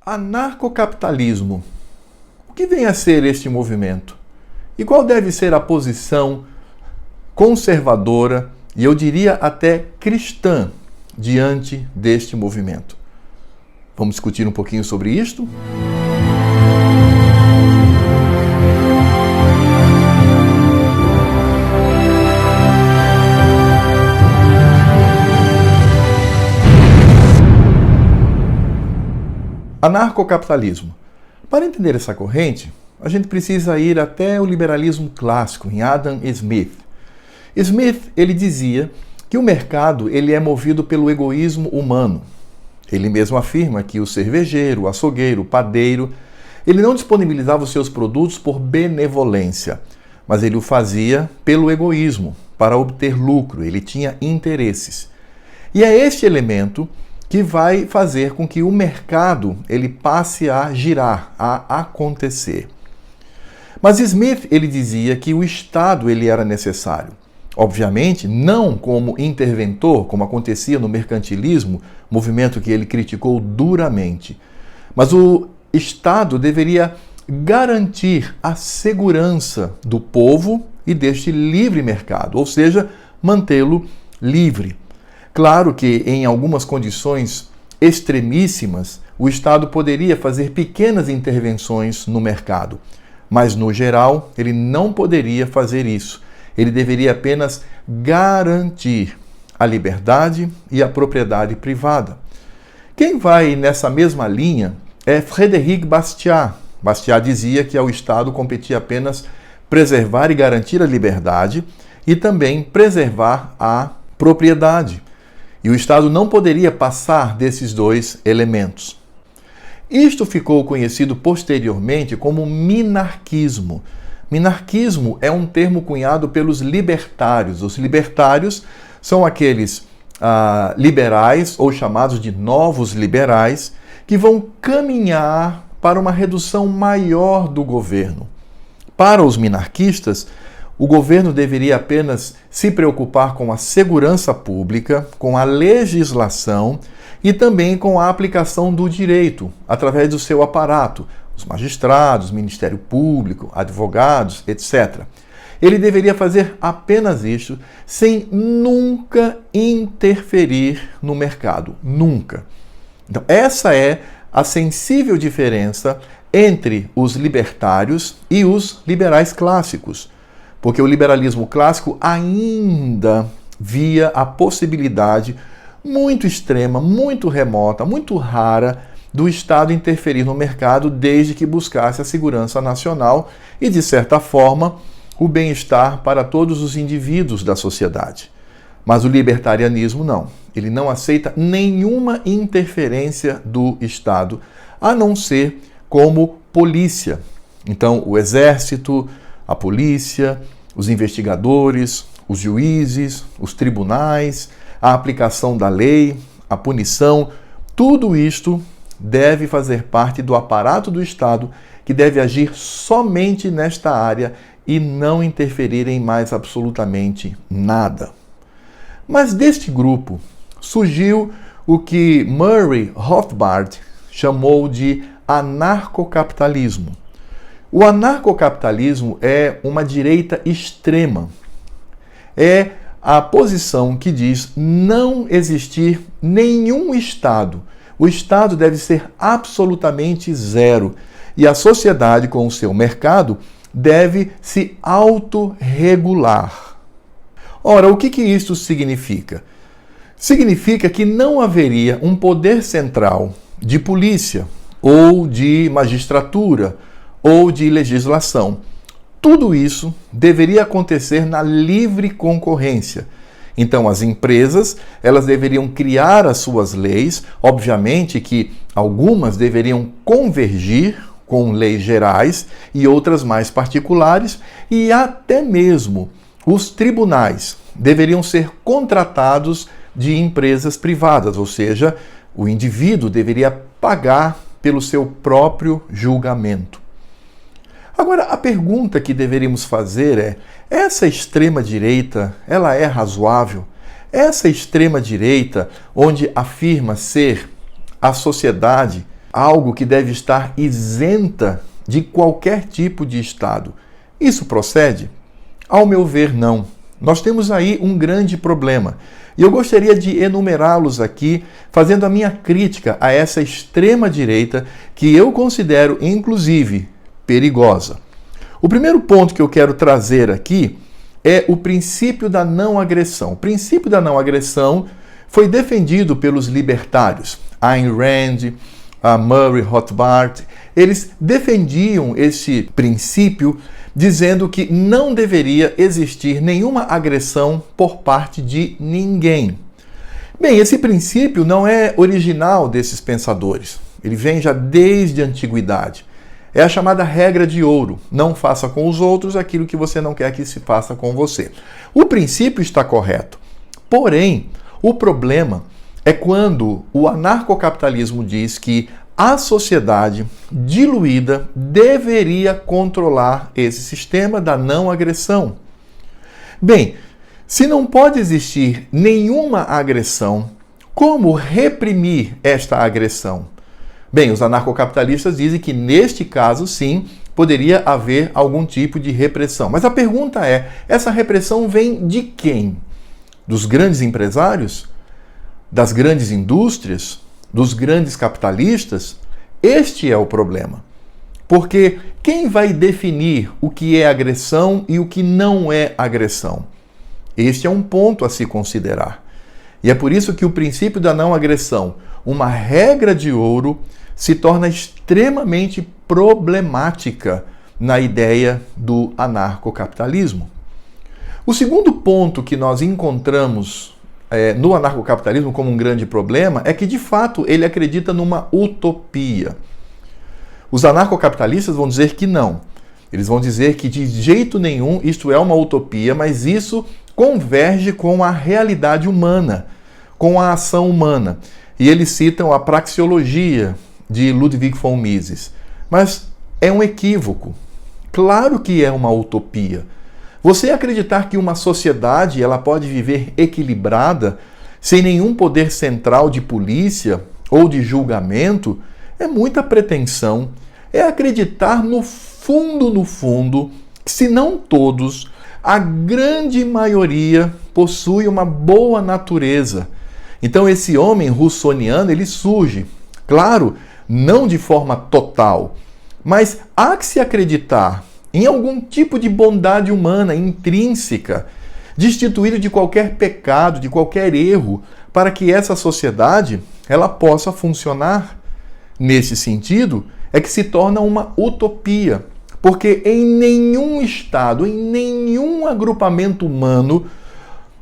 Anarcocapitalismo. O que vem a ser este movimento? E qual deve ser a posição conservadora, e eu diria até cristã, diante deste movimento? Vamos discutir um pouquinho sobre isto? Anarcocapitalismo. Para entender essa corrente, a gente precisa ir até o liberalismo clássico, em Adam Smith. Smith, ele dizia que o mercado ele é movido pelo egoísmo humano. Ele mesmo afirma que o cervejeiro, o açougueiro, o padeiro, ele não disponibilizava os seus produtos por benevolência, mas ele o fazia pelo egoísmo, para obter lucro, ele tinha interesses. E é este elemento que vai fazer com que o mercado ele passe a girar, a acontecer. Mas Smith ele dizia que o Estado ele era necessário. Obviamente, não como interventor, como acontecia no mercantilismo, movimento que ele criticou duramente. Mas o Estado deveria garantir a segurança do povo e deste livre mercado, ou seja, mantê-lo livre. Claro que em algumas condições extremíssimas, o Estado poderia fazer pequenas intervenções no mercado, mas no geral ele não poderia fazer isso. Ele deveria apenas garantir a liberdade e a propriedade privada. Quem vai nessa mesma linha é Frédéric Bastiat. Bastiat dizia que ao Estado competia apenas preservar e garantir a liberdade e também preservar a propriedade. E o Estado não poderia passar desses dois elementos. Isto ficou conhecido posteriormente como minarquismo. Minarquismo é um termo cunhado pelos libertários. Os libertários são aqueles liberais, ou chamados de novos liberais, que vão caminhar para uma redução maior do governo. Para os minarquistas, o governo deveria apenas se preocupar com a segurança pública, com a legislação e também com a aplicação do direito, através do seu aparato, os magistrados, Ministério Público, advogados, etc. Ele deveria fazer apenas isso, sem nunca interferir no mercado. Nunca. Então, essa é a sensível diferença entre os libertários e os liberais clássicos. Porque o liberalismo clássico ainda via a possibilidade muito extrema, muito remota, muito rara do Estado interferir no mercado desde que buscasse a segurança nacional e, de certa forma, o bem-estar para todos os indivíduos da sociedade. Mas o libertarianismo não. Ele não aceita nenhuma interferência do Estado, a não ser como polícia. Então, o exército, a polícia, os investigadores, os juízes, os tribunais, a aplicação da lei, a punição, tudo isto deve fazer parte do aparato do Estado, que deve agir somente nesta área e não interferir em mais absolutamente nada. Mas deste grupo surgiu o que Murray Rothbard chamou de anarcocapitalismo. O anarcocapitalismo é uma direita extrema. É a posição que diz não existir nenhum Estado. O Estado deve ser absolutamente zero. E a sociedade, com o seu mercado, deve se autorregular. Ora, o que isso significa? Significa que não haveria um poder central de polícia ou de magistratura ou de legislação. Tudo isso deveria acontecer na livre concorrência. Então, as empresas, elas deveriam criar as suas leis, obviamente que algumas deveriam convergir com leis gerais e outras mais particulares, e até mesmo os tribunais deveriam ser contratados de empresas privadas, ou seja, o indivíduo deveria pagar pelo seu próprio julgamento. Agora, a pergunta que deveríamos fazer é: essa extrema-direita, ela é razoável? Essa extrema-direita, onde afirma ser a sociedade algo que deve estar isenta de qualquer tipo de Estado. Isso procede? Ao meu ver, não. Nós temos aí um grande problema. E eu gostaria de enumerá-los aqui, fazendo a minha crítica a essa extrema-direita que eu considero, inclusive, perigosa. O primeiro ponto que eu quero trazer aqui é o princípio da não agressão. O princípio da não agressão foi defendido pelos libertários. Ayn Rand, Murray Rothbard, eles defendiam esse princípio dizendo que não deveria existir nenhuma agressão por parte de ninguém. Bem, esse princípio não é original desses pensadores. Ele vem já desde a antiguidade. É a chamada regra de ouro. Não faça com os outros aquilo que você não quer que se faça com você. O princípio está correto. Porém, o problema é quando o anarcocapitalismo diz que a sociedade diluída deveria controlar esse sistema da não agressão. Bem, se não pode existir nenhuma agressão, como reprimir esta agressão? Bem, os anarcocapitalistas dizem que neste caso, sim, poderia haver algum tipo de repressão. Mas a pergunta é, essa repressão vem de quem? Dos grandes empresários? Das grandes indústrias? Dos grandes capitalistas? Este é o problema. Porque quem vai definir o que é agressão e o que não é agressão? Este é um ponto a se considerar. E é por isso que o princípio da não agressão, uma regra de ouro, se torna extremamente problemática na ideia do anarcocapitalismo. O segundo ponto que nós encontramos no anarcocapitalismo como um grande problema é que, de fato, ele acredita numa utopia. Os anarcocapitalistas vão dizer que não. Eles vão dizer que, de jeito nenhum, isto é uma utopia, mas isso converge com a realidade humana, com a ação humana. E eles citam a praxeologia de Ludwig von Mises. Mas é um equívoco. Claro que é uma utopia. Você acreditar que uma sociedade ela pode viver equilibrada, sem nenhum poder central de polícia ou de julgamento, é muita pretensão. É acreditar no fundo, que se não todos, a grande maioria possui uma boa natureza. Então esse homem russoniano, ele surge, claro, não de forma total, mas há que se acreditar em algum tipo de bondade humana intrínseca, destituído de qualquer pecado, de qualquer erro, para que essa sociedade ela possa funcionar. Nesse sentido, é que se torna uma utopia, porque em nenhum estado, em nenhum agrupamento humano,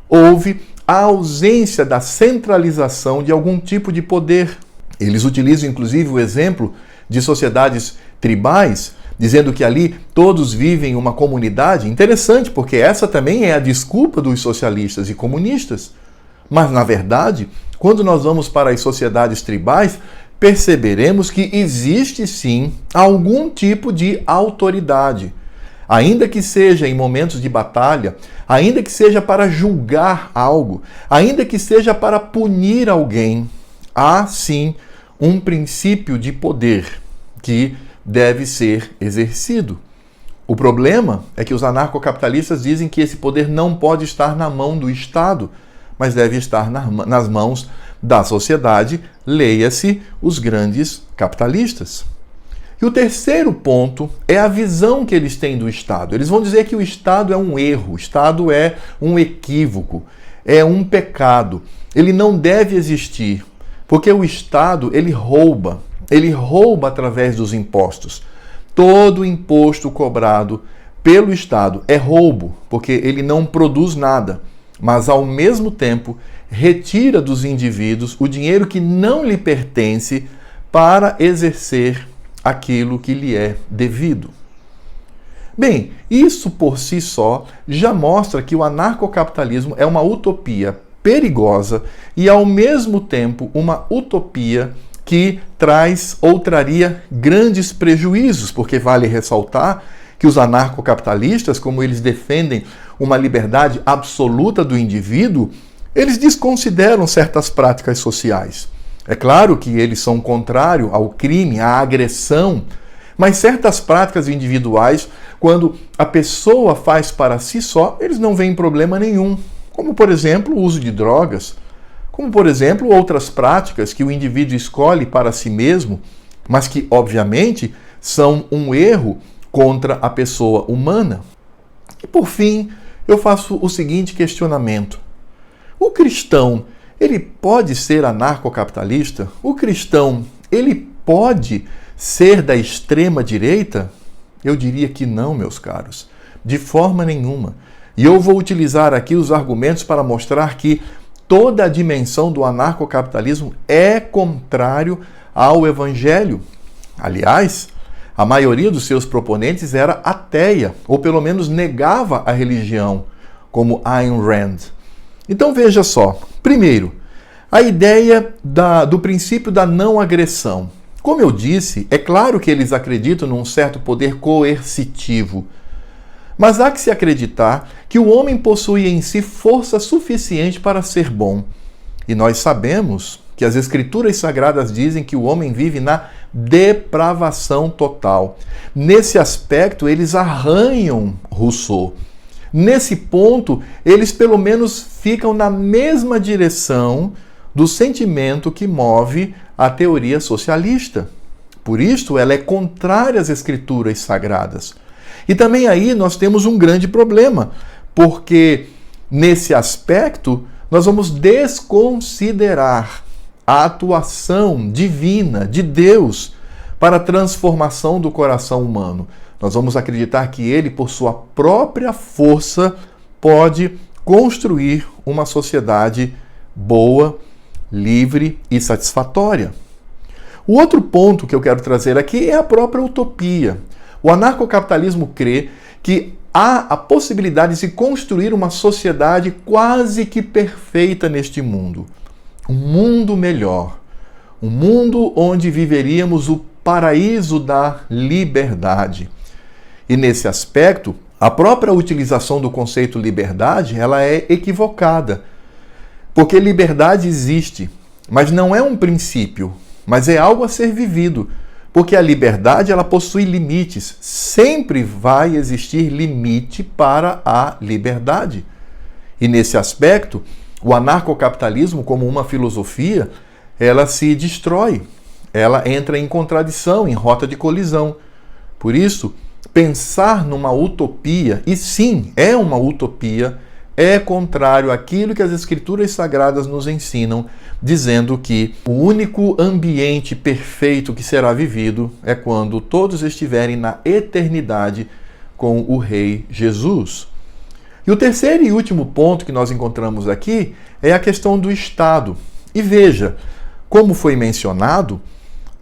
houve a ausência da centralização de algum tipo de poder. Eles utilizam, inclusive, o exemplo de sociedades tribais, dizendo que ali todos vivem em uma comunidade. Interessante, porque essa também é a desculpa dos socialistas e comunistas. Mas, na verdade, quando nós vamos para as sociedades tribais, perceberemos que existe, sim, algum tipo de autoridade. Ainda que seja em momentos de batalha, ainda que seja para julgar algo, ainda que seja para punir alguém, há, sim, um princípio de poder que deve ser exercido. O problema é que os anarcocapitalistas dizem que esse poder não pode estar na mão do Estado, mas deve estar nas mãos da sociedade, leia-se os grandes capitalistas. E o terceiro ponto é a visão que eles têm do Estado. Eles vão dizer que o Estado é um erro, o Estado é um equívoco, é um pecado. Ele não deve existir, porque o Estado, ele rouba através dos impostos. Todo imposto cobrado pelo Estado é roubo, porque ele não produz nada, mas ao mesmo tempo retira dos indivíduos o dinheiro que não lhe pertence para exercer aquilo que lhe é devido. Bem, isso por si só já mostra que o anarcocapitalismo é uma utopia perigosa e, ao mesmo tempo, uma utopia que traz ou traria grandes prejuízos, porque vale ressaltar que os anarcocapitalistas, como eles defendem uma liberdade absoluta do indivíduo, eles desconsideram certas práticas sociais. É claro que eles são contrários ao crime, à agressão, mas certas práticas individuais, quando a pessoa faz para si só, eles não veem problema nenhum. Como, por exemplo, o uso de drogas. Como, por exemplo, outras práticas que o indivíduo escolhe para si mesmo, mas que, obviamente, são um erro contra a pessoa humana. E, por fim, eu faço o seguinte questionamento. O cristão, ele pode ser anarcocapitalista? O cristão, ele pode ser da extrema direita? Eu diria que não, meus caros, de forma nenhuma. E eu vou utilizar aqui os argumentos para mostrar que toda a dimensão do anarcocapitalismo é contrário ao evangelho. Aliás, a maioria dos seus proponentes era ateia, ou pelo menos negava a religião, como Ayn Rand. Então veja só, primeiro, a ideia do princípio da não agressão. Como eu disse, é claro que eles acreditam num certo poder coercitivo, mas há que se acreditar que o homem possui em si força suficiente para ser bom. E nós sabemos que as Escrituras Sagradas dizem que o homem vive na depravação total. Nesse aspecto, eles arranham Rousseau. Nesse ponto, eles pelo menos ficam na mesma direção do sentimento que move a teoria socialista. Por isso, ela é contrária às Escrituras Sagradas. E também aí nós temos um grande problema, porque nesse aspecto nós vamos desconsiderar a atuação divina de Deus para a transformação do coração humano. Nós vamos acreditar que ele, por sua própria força, pode construir uma sociedade boa, livre e satisfatória. O outro ponto que eu quero trazer aqui é a própria utopia. O anarcocapitalismo crê que há a possibilidade de se construir uma sociedade quase que perfeita neste mundo. Um mundo melhor. Um mundo onde viveríamos o paraíso da liberdade. E nesse aspecto, a própria utilização do conceito liberdade, ela é equivocada. Porque liberdade existe, mas não é um princípio, mas é algo a ser vivido. Porque a liberdade, ela possui limites. Sempre vai existir limite para a liberdade. E nesse aspecto, o anarcocapitalismo, como uma filosofia, ela se destrói. Ela entra em contradição, em rota de colisão. Por isso, pensar numa utopia, e sim, é uma utopia, é contrário àquilo que as Escrituras Sagradas nos ensinam, dizendo que o único ambiente perfeito que será vivido é quando todos estiverem na eternidade com o Rei Jesus. E o terceiro e último ponto que nós encontramos aqui é a questão do Estado. E veja, como foi mencionado,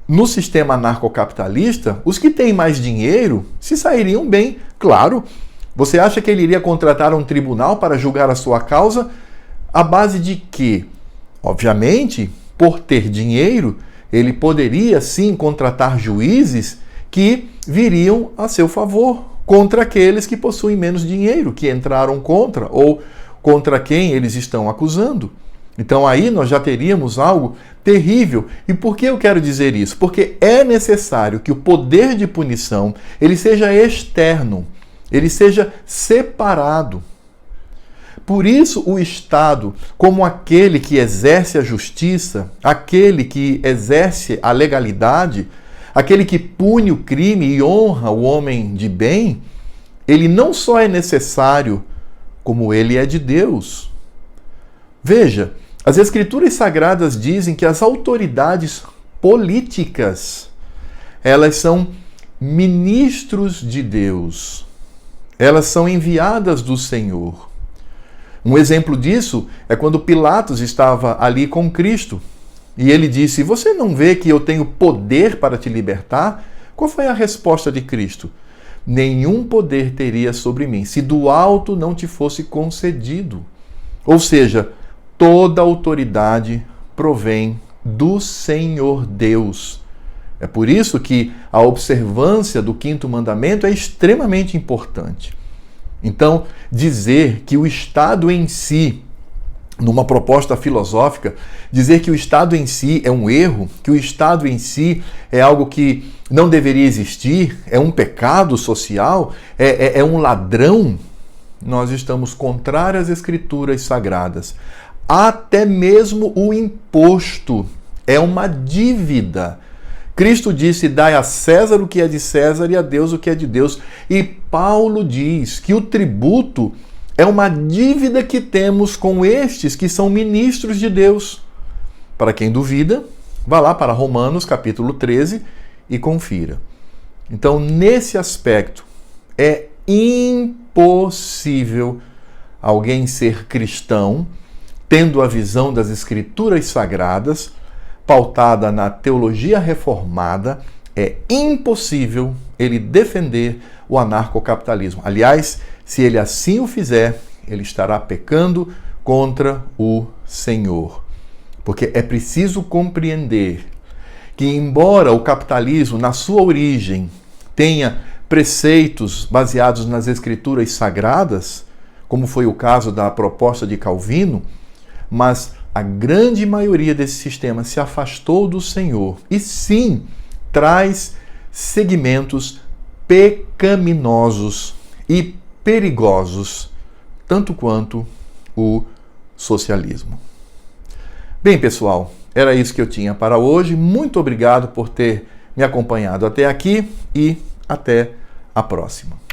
no sistema anarcocapitalista, os que têm mais dinheiro se sairiam bem, claro. Você acha que ele iria contratar um tribunal para julgar a sua causa? À base de quê? Obviamente, por ter dinheiro, ele poderia sim contratar juízes que viriam a seu favor contra aqueles que possuem menos dinheiro, que entraram contra ou contra quem eles estão acusando. Então aí nós já teríamos algo terrível. E por que eu quero dizer isso? Porque é necessário que o poder de punição ele seja externo, ele seja separado. Por isso o Estado, como aquele que exerce a justiça, aquele que exerce a legalidade, aquele que pune o crime e honra o homem de bem, ele não só é necessário, como ele é de Deus. Veja, as Escrituras Sagradas dizem que as autoridades políticas, elas são ministros de Deus. Elas são enviadas do Senhor. Um exemplo disso é quando Pilatos estava ali com Cristo e ele disse: "Você não vê que eu tenho poder para te libertar?" Qual foi a resposta de Cristo? "Nenhum poder teria sobre mim, se do alto não te fosse concedido." Ou seja, toda autoridade provém do Senhor Deus. É por isso que a observância do quinto mandamento é extremamente importante. Então, dizer que o Estado em si numa proposta filosófica, dizer que o Estado em si é um erro, que o Estado em si é algo que não deveria existir, é um pecado social, é um ladrão, nós estamos contrários às Escrituras Sagradas. Até mesmo o imposto é uma dívida. Cristo disse: dai a César o que é de César e a Deus o que é de Deus. E Paulo diz que o tributo é uma dívida que temos com estes que são ministros de Deus. Para quem duvida, vá lá para Romanos capítulo 13 e confira. Então, nesse aspecto, é impossível alguém ser cristão tendo a visão das Escrituras Sagradas, pautada na teologia reformada. É impossível ele defender o anarcocapitalismo. Aliás, se ele assim o fizer, ele estará pecando contra o Senhor. Porque é preciso compreender que, embora o capitalismo, na sua origem, tenha preceitos baseados nas Escrituras Sagradas, como foi o caso da proposta de Calvino, mas a grande maioria desse sistema se afastou do Senhor e sim traz segmentos pecaminosos e perigosos, tanto quanto o socialismo. Bem, pessoal, era isso que eu tinha para hoje. Muito obrigado por ter me acompanhado até aqui e até a próxima.